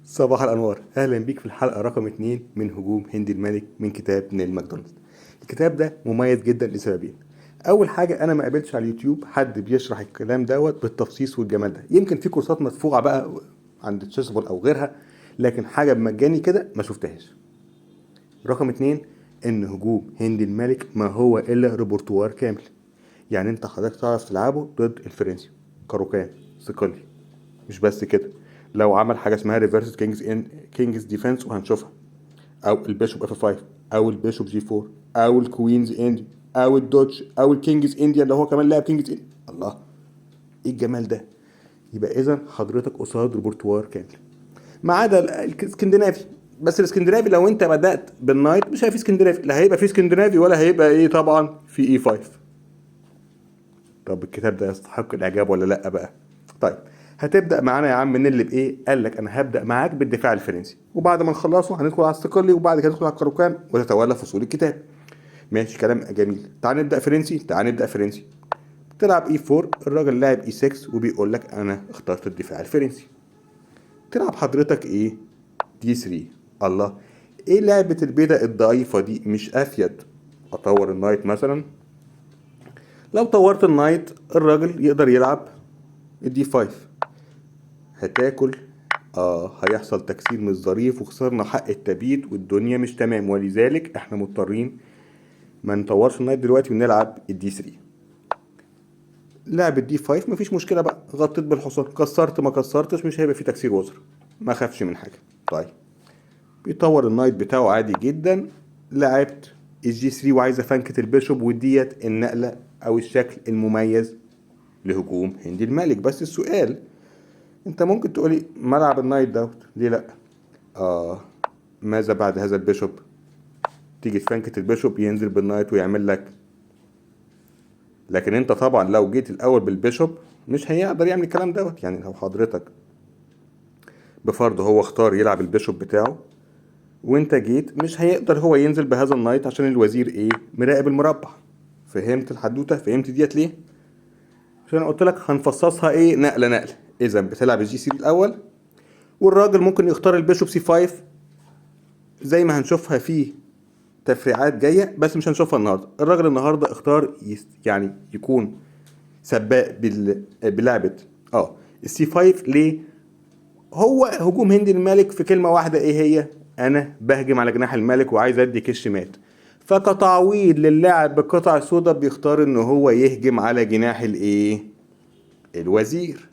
صباح الأنوار، أهلا بيك في الحلقة رقم 2 من هجوم هندي الملك من كتاب نيل ماكدونالد. الكتاب ده مميز جدا لسببين. أول حاجة، أنا ما قابلتش على اليوتيوب حد بيشرح الكلام دوت بالتفصيص والجمال ده. يمكن في كورسات مدفوعة بقى عند تشيسبل أو غيرها، لكن حاجة بمجاني كده ما شفتهاش. رقم 2، إن هجوم هندي الملك ما هو إلا ريبرتوار كامل. يعني أنت حضرتك تعرف تلعبه ضد الفرنسي، كاروكان، صقلي. مش بس كده، لو عمل حاجه اسمها ريفرس كينجز ديفense وهنشوفها، او البيشوب اف 5، او البيشوب جي 4، او الكوينز اندي، او الدوتش، او الكينجز انديا اللي هو كمان لاعب كينجز انديا. الله، ايه الجمال ده! يبقى اذا حضرتك قصاد ريبرتوار كامل ما عدا الاسكندنافي. بس الاسكندنافي لو انت بدات بالنايت مش هيبقى في اسكندنافي، لا هيبقى في اسكندنافي ولا هيبقى ايه طبعا في اي 5. طب الكتاب ده يستحق الاعجاب ولا لا بقى؟ طيب، هتبدا معانا يا عم نيل بايه؟ قال لك انا هبدا معاك بالدفاع الفرنسي، وبعد ما نخلصه هندخل على الصقلي، وبعد كده ندخل على الكاروكان، وتتولى فصول الكتاب. ماشي، كلام جميل. تعال نبدا فرنسي، تعال نبدا فرنسي. تلعب اي 4، الراجل لاعب اي 6 وبيقول لك انا اخترت الدفاع الفرنسي. تلعب حضرتك ايه؟ دي 3. الله، ايه لعبه البيضه الضعيفه دي؟ مش افيد اطور النايت مثلا؟ لو طورت النايت الراجل يقدر يلعب الدي 5. هتاكل، هيحصل تكسير مش ظريف، وخسرنا حق التبييت والدنيا مش تمام، ولذلك احنا مضطرين ما نطورش النايت دلوقتي ونلعب الدي 3. لعب الدي 5 مفيش مشكله بقى، غطيت بالحصان، كسرت ما كسرتش مش هيبقى في تكسير وزر، ما خافش من حاجه. طيب، بيطور النايت بتاعه عادي جدا. لعبت الجي 3 وعايز افنكت البيشوب، وديت النقله او الشكل المميز لهجوم هندي الملك. بس السؤال، انت ممكن تقولي ملعب النايت دوت ليه لا؟ آه ماذا بعد هذا البيشوب؟ تيجي تفنكت البيشوب ينزل بالنايت ويعمل لك. لكن انت طبعا لو جيت الاول بالبيشوب مش هيقدر يعمل الكلام دوت. يعني لو حضرتك بفرض هو اختار يلعب البيشوب بتاعه وانت جيت، مش هيقدر هو ينزل بهذا النايت عشان الوزير ايه؟ مراقب المربع. فهمت الحدوته؟ فهمت ديت ليه؟ عشان قلت لك هنفصصها ايه نقله نقله. اذا بتلعب الجي سي الاول، والراجل ممكن يختار البيشوب سي 5 زي ما هنشوفها فيه تفريعات جايه، بس مش هنشوفها النهارده. الراجل النهارده اختار يعني يكون سباق بلعبه السي 5. ليه؟ هو هجوم هندي الملك في كلمه واحده، ايه هي؟ انا بهجم على جناح الملك وعايز ادي كش مات. فكتعويض للاعب بالقطع السوداء بيختار ان هو يهجم على جناح الايه؟ الوزير.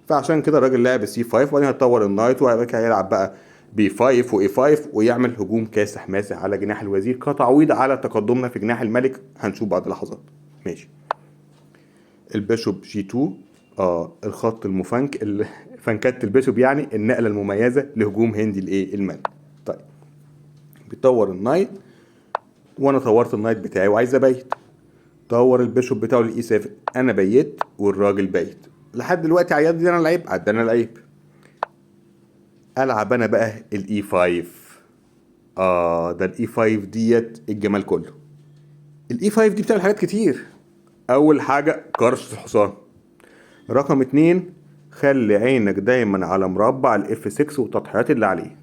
فعشان كده الراجل لعب السي 5، وبعدين هتطور النايت وبعد كده هيلعب بقى بي 5 واي 5 ويعمل هجوم كاسح ماسح على جناح الوزير كتعويض على تقدمنا في جناح الملك. هنشوف بعد لحظات. ماشي. البيشوب جي 2، الخط المفنك فنكات البيشوب، يعني النقله المميزه لهجوم هندي الايه؟ الملك. طيب، بيطور النايت وانا طورت النايت بتاعي وعايز ابيت. طور البيشوب بتاعه للاي 7، انا بيت والراجل بيت. لحد دلوقتي عياد دي انا لعيب، عدانا لعيب. العب انا بقى الاي 5. ده الاي 5 ديت الجمال كله. الاي 5 دي بتعمل حاجات كتير. اول حاجه كرش الحصان. رقم 2، خلي عينك دايما على مربع الاف 6 والتضحيات اللي عليه.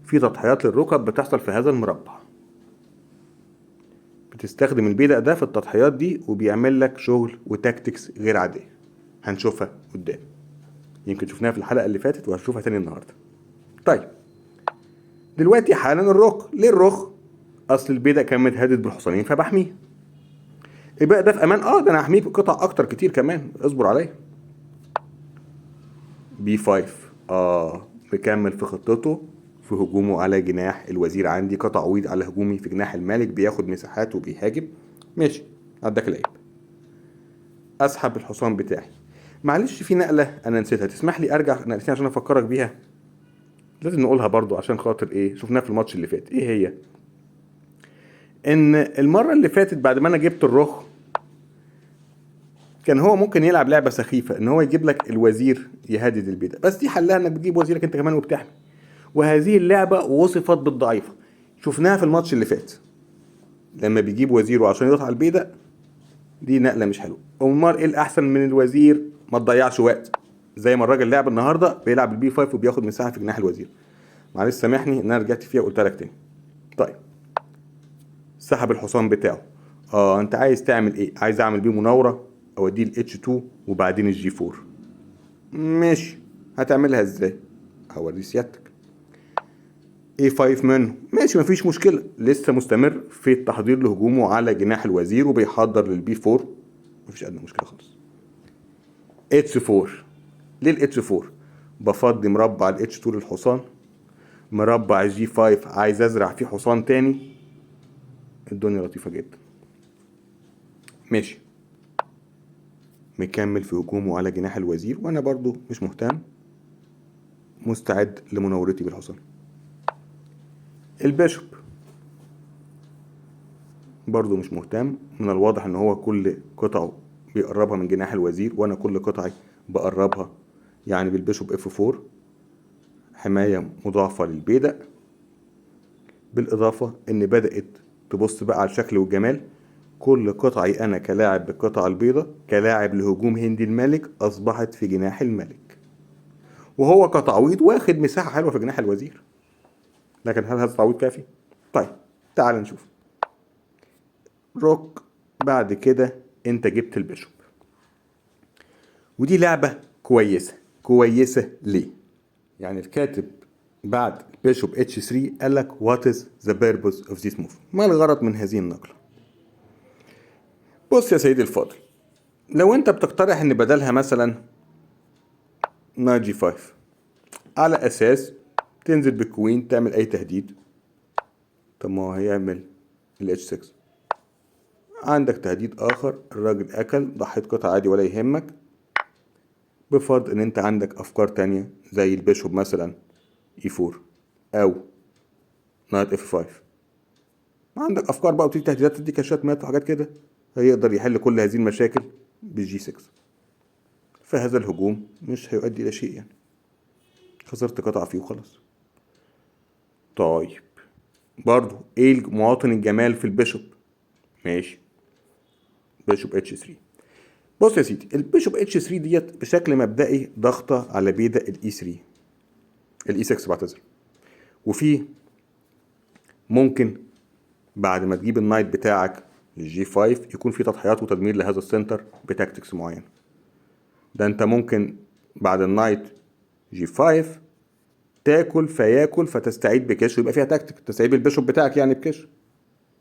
في تضحيات للركب بتحصل في هذا المربع، بتستخدم البيدق ده في التضحيات دي وبيعمل لك شغل وتاكتكس غير عاديه. هنشوفها قدام، يمكن شفناها في الحلقه اللي فاتت وهنشوفها تاني النهارده. طيب، دلوقتي حالا الرخ. ليه الرخ؟ اصل البيدق كان متهدد بالحصانين فبحميه. يبقى ده في امان. ده انا هحميه بقطع اكتر كتير كمان، اصبر عليا. بي 5، مكمل في خطته في هجومه على جناح الوزير. عندي كتعويض على هجومي في جناح الملك، بياخد مساحات وبيهاجم. ماشي، عداك العيب. اسحب الحصان بتاعي. معلش، في نقلة انا نسيتها، تسمح لي ارجع نقلتين عشان افكرك بيها؟ لازم نقولها برضو عشان خاطر ايه؟ شفناها في الماتش اللي فات. ايه هي؟ ان المرة اللي فاتت بعد ما انا جبت الرخ، كان هو ممكن يلعب لعبة سخيفة ان هو يجيب لك الوزير يهدد البيضة، بس دي حلها انك بتجيب وزيرك انت كمان وبتحمي. وهذه اللعبة وصفت بالضعيفة. شفناها في الماتش اللي فات لما بيجيب وزيره عشان يضغط على البيضة. دي نقلة مش حلوة. امال ايه الاحسن من الوزير؟ ما تضيعش وقت، زي ما الراجل لعب النهارده بيلعب البي 5 وبياخد مساحه في جناح الوزير. معلش سامحني ان انا رجعت فيها وقلت لك تاني. طيب سحب الحصان بتاعه. انت عايز تعمل ايه؟ عايز اعمل بيه مناوره، اوديه الاتش 2 وبعدين الجي 4. ماشي، هتعملها ازاي؟ هوري سيادتك. A5 منه ماشي، مفيش مشكلة، لسه مستمر في التحضير لهجومه على جناح الوزير وبيحضر للبي 4، مفيش أدنى مشكلة خالص. H4. ليه ال H4؟ بفضي مربع ال H2 للحصان، مربع G5 عايز أزرع فيه حصان تاني. الدنيا لطيفة جدا. ماشي، مكمل في هجومه على جناح الوزير وأنا برضو مش مهتم، مستعد لمناورتي بالحصان. البيشوب برضو مش مهتم، من الواضح ان هو كل قطعه بيقربها من جناح الوزير وانا كل قطعي بقربها، يعني بالبيشوب اف 4 حماية مضاعفة للبيدق. بالاضافة ان بدأت تبص بقى على الشكل والجمال، كل قطعي انا كلاعب بالقطعة البيضة كلاعب لهجوم هندي الملك اصبحت في جناح الملك، وهو كتعويض واخد مساحة حلوة في جناح الوزير. لكن هل هذا التعويض كافي؟ طيب تعال نشوف. روك. بعد كده انت جبت البيشوب، ودي لعبة كويسة. كويسة ليه؟ يعني الكاتب بعد بيشوب اتش 3 قال لك what is the purpose of this move؟ ما الغرض من هذه النقلة؟ بص يا سيدي الفاضل، لو انت بتقترح ان بدلها مثلا نايت جي 5 على اساس تنزل بالكوين تعمل اي تهديد، طب ما هو هيعمل ال اتش 6. عندك تهديد اخر، الراجل اكل ضحيت قطعة عادي ولا يهمك، بفرض ان انت عندك افكار تانية زي البيشوب مثلا اي 4 او نايت اف 5. عندك افكار بقى وتيجي تهديدات تدي كاشات مات وحاجات كده، هيقدر يحل كل هذه المشاكل بالجي 6. فهذا الهجوم مش هيؤدي الى شيء، يعني خسرت قطعة فيه وخلاص. طيب برضو ايه مواطن الجمال في البيشوب؟ ماشي، بيشوب اتش 3. بص يا سيدي، البيشوب اتش 3 ديت بشكل مبدئي ضغطة على بيدا الاي 3 الاي 6 بعتذر، وفي ممكن بعد ما تجيب النايت بتاعك للجي 5 يكون في تضحيات وتدمير لهذا السنتر بتاكتكس معين. ده انت ممكن بعد النايت جي 5 تاكل فياكل فتستعيد بكش ويبقى فيها تكتيك، تستعيد بالبيشوب بتاعك يعني بكش.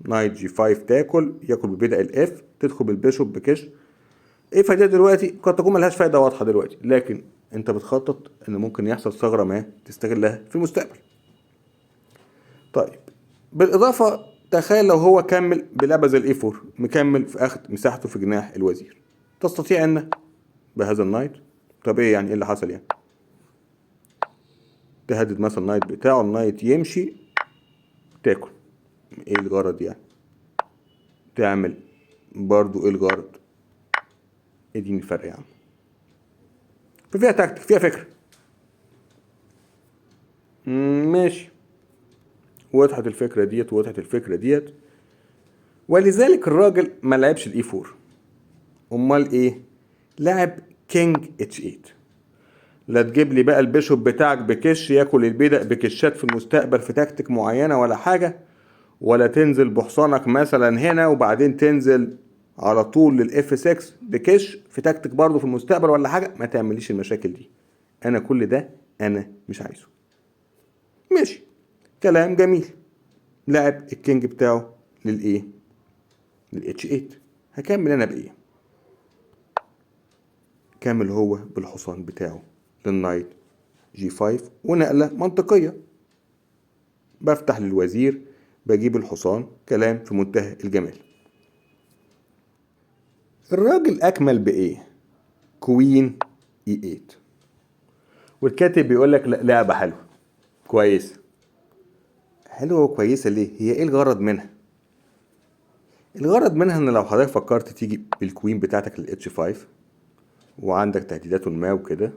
نايت جي 5 تاكل ياكل ببدأ الاف تدخل بالبيشوب بكش. ايه فايدة دلوقتي؟ قد تكون ملهاش فايدة واضحة دلوقتي، لكن انت بتخطط ان ممكن يحصل ثغرة ما تستغلها في المستقبل. طيب بالاضافة تخيل لو هو كمل بلعبة زي الاي 4 مكمل في اخذ مساحته في جناح الوزير، تستطيع ان بهذا النايت، طب ايه يعني ايه اللي حصل يعني؟ تهدد مثلا النايت بتاعه، النايت يمشي تاكل، ايه الغرض يعني؟ تعمل برضو ايه الغرض؟ اديني الفرق يا عم. ففيها تكتيك، فيها فكرة. ماشي، وضحت الفكرة ديت وضحت الفكرة ديت، ولذلك الراجل ما لعبش الاي 4. امال ايه؟ لعب كينج اتش 8. لا تجيب لي بقى البيشوب بتاعك بكش ياكل البيدق بكشات في المستقبل في تكتيك معينة ولا حاجة، ولا تنزل بحصانك مثلا هنا وبعدين تنزل على طول للاف 6 بكش في تكتيك برضه في المستقبل ولا حاجة. ما تعمليش المشاكل دي، انا كل ده انا مش عايزه. ماشي، كلام جميل. لعب الكينج بتاعه للايه؟ للاتش 8. هكمل انا بايه؟ كامل هو بالحصان بتاعه للنايت جي 5 ونقلة منطقية. بفتح للوزير بجيب الحصان، كلام في منتهى الجمال. الراجل اكمل بايه؟ كوين اي 8. والكاتب بيقول لك لعبة حلوة كويسة. حلوة وكويسة ليه؟ هي ايه الغرض منها؟ الغرض منها ان لو حضرتك فكرت تيجي بالكوين بتاعتك للاتش 5 وعندك تهديدات ما وكده،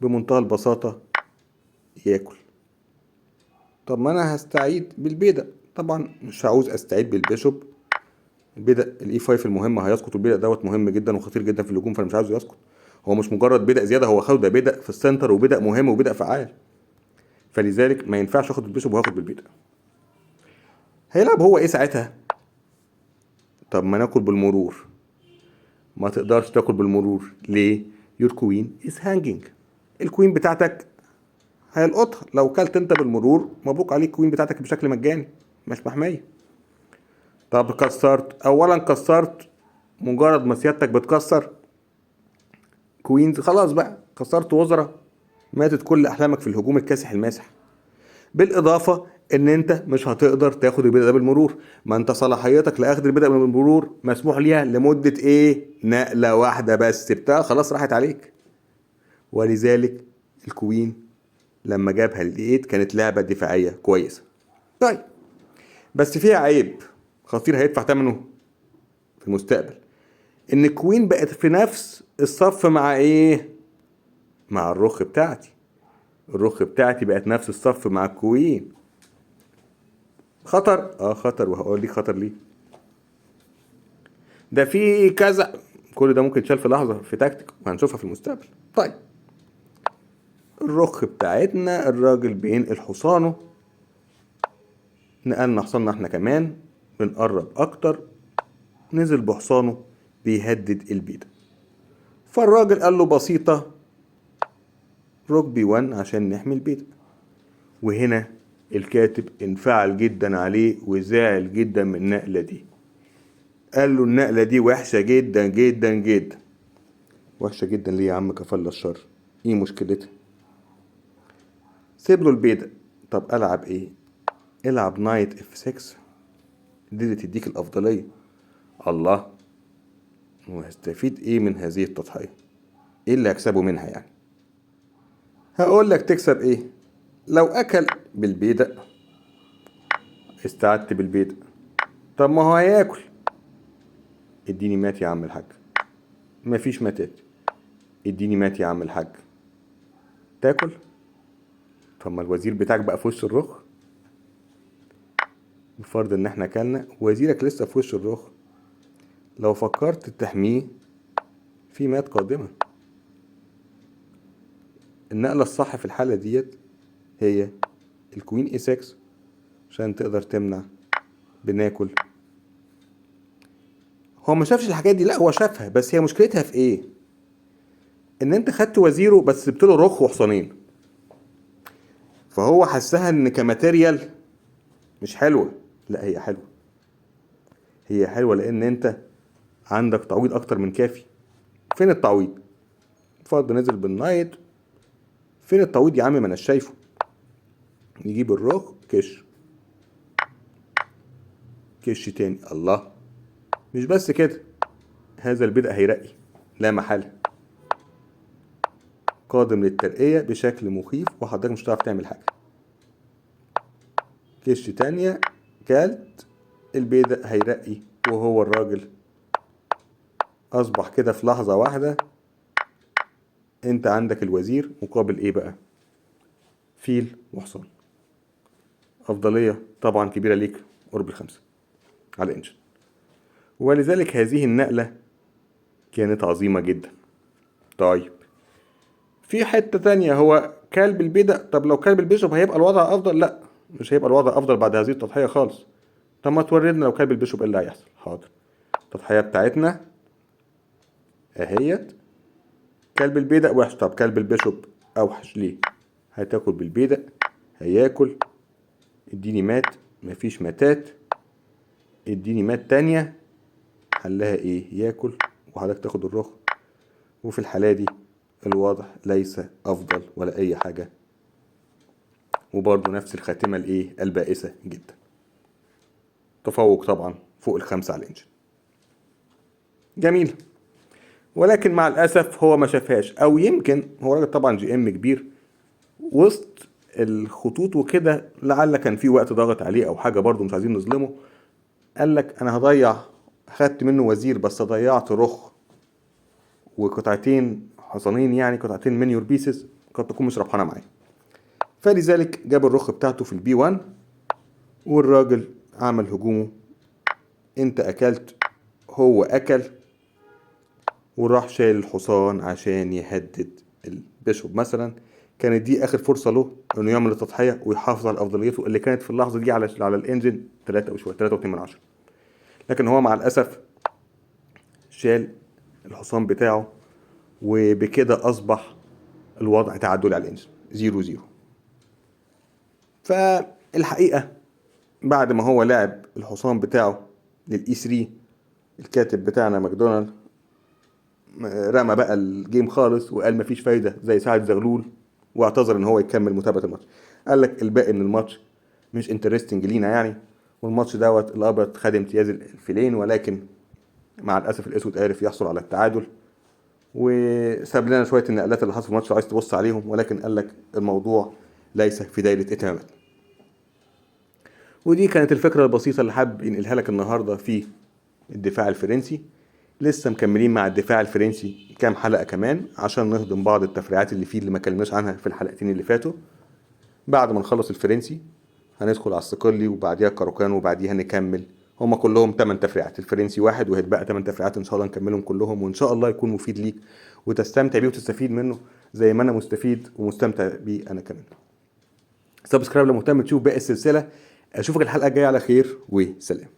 بمنتهى البساطة ياكل. طب ما انا هستعيد بالبيدق، طبعا مش عاوز استعيد بالبيشوب. البيدق الاي 5 المهم هيسقط، والبيدق دوت مهم جدا وخطير جدا في الهجوم، فانا مش عاوزه يسقط. هو مش مجرد بدأ زياده، هو خد بدأ في السنتر وبدأ مهم وبدأ فعال، فلذلك ما ينفعش اخد بالبيشوب وهاخد بالبدأ. هيلعب هو ايه ساعتها؟ طب ما ناكل بالمرور. ما تقدرش تاكل بالمرور ليه؟ your queen is hanging. الكوين بتاعتك هيلقطها. لو كلت انت بالمرور مبروك عليك، الكوين بتاعتك بشكل مجاني مش محمية. طب كسرت، اولا كسرت مجرد ما سيادتك بتكسر كوينز خلاص بقى كسرت وزرة، ماتت كل احلامك في الهجوم الكاسح الماسح. بالاضافة ان انت مش هتقدر تاخد البدء ده بالمرور، ما انت صلاحيتك لاخذ البدء بالمرور مسموح ليها لمدة ايه؟ نقلة واحدة بس، بتاع خلاص راحت عليك. ولذلك الكوين لما جابها للايد كانت لعبة دفاعية كويسة. طيب بس فيها عيب خطير هيدفع ثمنه في المستقبل، ان الكوين بقت في نفس الصف مع ايه؟ مع الرخ بتاعتي. الرخ بتاعتي بقت نفس الصف مع الكوين. خطر؟ خطر، وهقول لك خطر ليه. ده في كذا، كل ده ممكن يتشال في لحظة في تكتيك وهنشوفها في المستقبل. طيب الرخ بتاعتنا الراجل بينقل حصانه، نقلنا حصاننا احنا كمان بنقرب اكتر، نزل بحصانه بيهدد البيدة. فالراجل قال له بسيطة روك بي 1 عشان نحمي البيدة. وهنا الكاتب انفعل جدا عليه وزعل جدا من النقلة دي. قال له النقلة دي وحشة جدا جدا جدا. وحشة جدا ليه يا عم كفل الشر؟ ايه مشكلتها؟ سيب له البيدة. طب العب ايه؟ العب نايت اف 6، دي تديك الافضلية. الله، وهستفيد ايه من هذه التضحية؟ ايه اللي هكسبه منها يعني؟ هقول لك تكسب ايه. لو اكل بالبيدق استعدت بالبيدق، طب ما هو هياكل. اديني مات يا عم الحاج. مفيش ماتات. اديني مات يا عم الحاج. تاكل؟ طب ما الوزير بتاعك بقى في وش الرخ. بفرض ان احنا اكلنا وزيرك لسه في وش الرخ، لو فكرت تحميه في مات قادمة. النقلة الصح في الحالة ديت هي الكوين اي 6 عشان تقدر تمنع. بناكل. هو ما شافش الحاجات دي، لا هو شافها، بس هي مشكلتها في ايه؟ ان انت خدت وزيره بس سبت له رخ وحصانين، فهو حسها ان كماتيريال مش حلوة. لا هي حلوة، هي حلوة لان انت عندك تعويض اكتر من كافي. فين التعويض؟ اتفضل نزل بالنايت. فين التعويض يا عم؟ ما انا شايفه. نجيب الرخ كش كش تاني. الله، مش بس كده، هذا البدء هيرقي لا محالة، قادم للترقية بشكل مخيف وحضرتك مش هتعرف تعمل حاجة. كش تانية كالت البيدق هيرقي، وهو الراجل اصبح كده في لحظة واحدة انت عندك الوزير مقابل ايه بقى؟ فيل وحصان. افضلية طبعا كبيرة ليك، قرب الخمسة على انجن. ولذلك هذه النقلة كانت عظيمة جدا. طيب في حتة تانية، هو كلب البدأ. طب لو كلب البيشوب هيبقى الوضع افضل؟ لا مش هيبقى الوضع افضل بعد هذه التضحية خالص. طب ما تورينا لو كلب البيشوب ايه اللي هيحصل. حاضر، التضحية بتاعتنا اهيت. كلب البيدق وحش، طب كلب البيشوب اوحش ليه؟ هتاكل بالبيدق هياكل. اديني مات، مفيش ماتات. اديني مات تانية، حلها ايه؟ ياكل وحضرتك تاخد الرخ. وفي الحالة دي الوضع ليس افضل ولا اي حاجة، وبرضه نفس الخاتمة الايه البائسة جدا. تفوق طبعا فوق الخمسة على الانجن. جميل. ولكن مع الاسف هو ما شافهاش، او يمكن هو راجل طبعا جي ام كبير وسط الخطوط وكده، لعل كان في وقت ضغط عليه او حاجة، برضه مش عايزين نظلمه. قال لك انا هضيع، خدت منه وزير بس ضيعت رخ وقطعتين حصانين، يعني قطعتين من يور بيسز قد تكون مش ربحانه معايا. فلذلك جاب الرخ بتاعته في البي 1 والراجل عمل هجومه. انت اكلت، هو اكل، وراح شايل الحصان عشان يهدد البيشوب مثلا. كانت دي اخر فرصه له انه يعمل التضحيه ويحافظ على افضليته اللي كانت في اللحظه دي على الانجن 3 وشويه 3.2 من 10. لكن هو مع الاسف شال الحصان بتاعه، وبكده اصبح الوضع تعادلي على الانجن 0-0. فالحقيقه بعد ما هو لعب الحصان بتاعه للاي 3، الكاتب بتاعنا ماكدونالد رمى بقى الجيم خالص وقال مفيش فايده زي سعد زغلول، واعتذر ان هو يكمل متابعه الماتش. قال لك الباقي من الماتش مش انترستنج لينا يعني، والماتش دوت الابيض خد امتياز الفيلين، ولكن مع الاسف الاسود عرف يحصل على التعادل، وساب لنا شويه النقلات اللي حصلت في الماتش عايز تبص عليهم، ولكن قال لك الموضوع ليس في دايره اهتمامات. ودي كانت الفكره البسيطه اللي حابب ينقلها لك النهارده في الدفاع الفرنسي. لسه مكملين مع الدفاع الفرنسي كام حلقة كمان عشان نهضم بعض التفريعات اللي فيه اللي ما كلمناش عنها في الحلقتين اللي فاتوا. بعد ما نخلص الفرنسي هندخل على الصقلي وبعديها الكاروكان وبعديها نكمل. هما كلهم 8 تفريعات، الفرنسي واحد وهيتبقى 8 تفريعات ان شاء الله نكملهم كلهم، وان شاء الله يكون مفيد ليك وتستمتع بيه وتستفيد منه زي ما انا مستفيد ومستمتع بيه انا كمان. سبسكرايب لو مهتم تشوف باقي السلسلة. اشوفك الحلقة الجاية على خير وسلام.